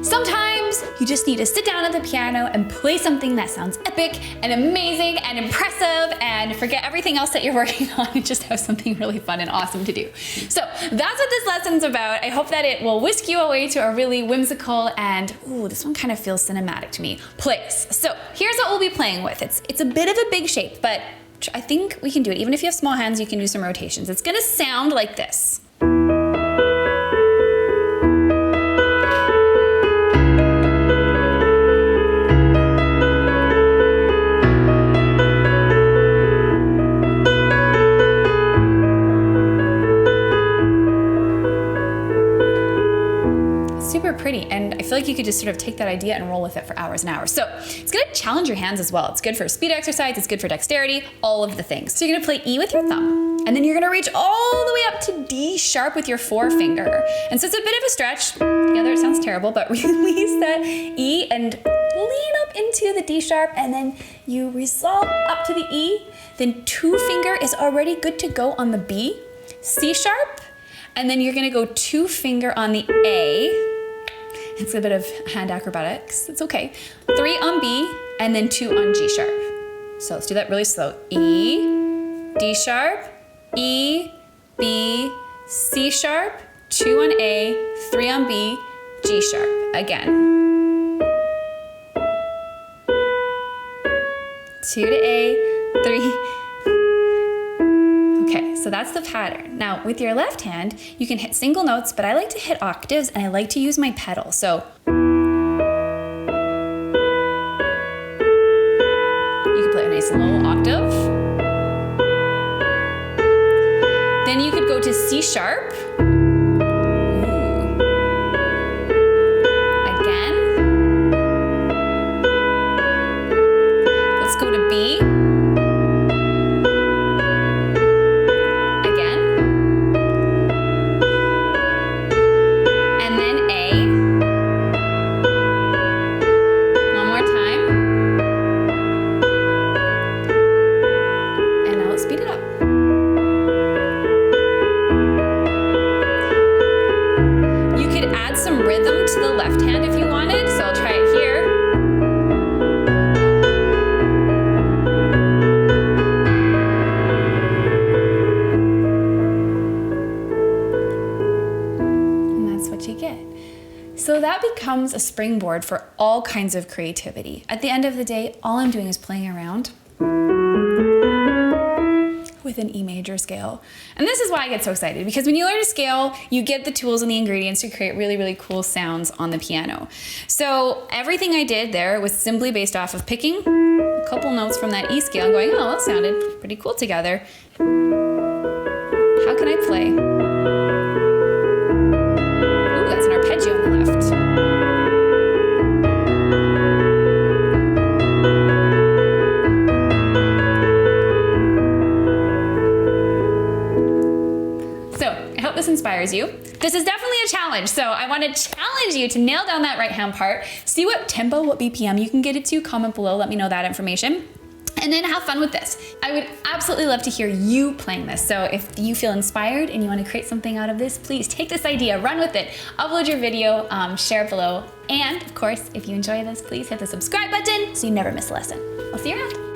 Sometimes you just need to sit down at the piano and play something that sounds epic and amazing and impressive and forget everything else that you're working on and just have something really fun and awesome to do. So that's what this lesson's about. I hope that it will whisk you away to a really whimsical and, ooh, this one kind of feels cinematic to me, place. So here's what we'll be playing with. It's a bit of a big shape, but I think we can do it. Even if you have small hands, you can do some rotations. It's gonna sound like this. Super pretty, and I feel like you could just sort of take that idea and roll with it for hours and hours. So it's gonna challenge your hands as well. It's good for speed exercise, it's good for dexterity, all of the things. So you're gonna play E with your thumb, and then you're gonna reach all the way up to D sharp with your forefinger. And so it's a bit of a stretch. Together it sounds terrible, but release that E and lean up into the D sharp, and then you resolve up to the E, then 2-finger is already good to go on the B, C sharp, and then you're gonna go 2-finger on the A. It's a bit of hand acrobatics, it's okay. 3 on B, and then 2 on G sharp. So let's do that really slow. E, D sharp, E, B, C sharp, 2 on A, 3 on B, G sharp. Again. 2 to A, 3. Okay, so that's the pattern. Now, with your left hand, you can hit single notes, but I like to hit octaves, and I like to use my pedal. So you can play a nice low octave. Then you could go to C sharp. Again. Let's go to B. Rhythm to the left hand if you wanted, so I'll try it here. And that's what you get. So that becomes a springboard for all kinds of creativity. At the end of the day, all I'm doing is playing around with an E major scale. And this is why I get so excited, because when you learn a scale, you get the tools and the ingredients to create really, really cool sounds on the piano. So everything I did there was simply based off of picking a couple notes from that E scale and going, oh, that sounded pretty cool together. How can I play? Ooh, that's an arpeggio on the left. This inspires you. This is definitely a challenge, so I want to challenge you to nail down that right hand part, see what tempo, what BPM you can get it to, comment below, let me know that information, and then have fun with this. I would absolutely love to hear you playing this, so if you feel inspired and you want to create something out of this, please take this idea, run with it, upload your video, share it below, and of course, if you enjoy this, please hit the subscribe button so you never miss a lesson. I'll see you around.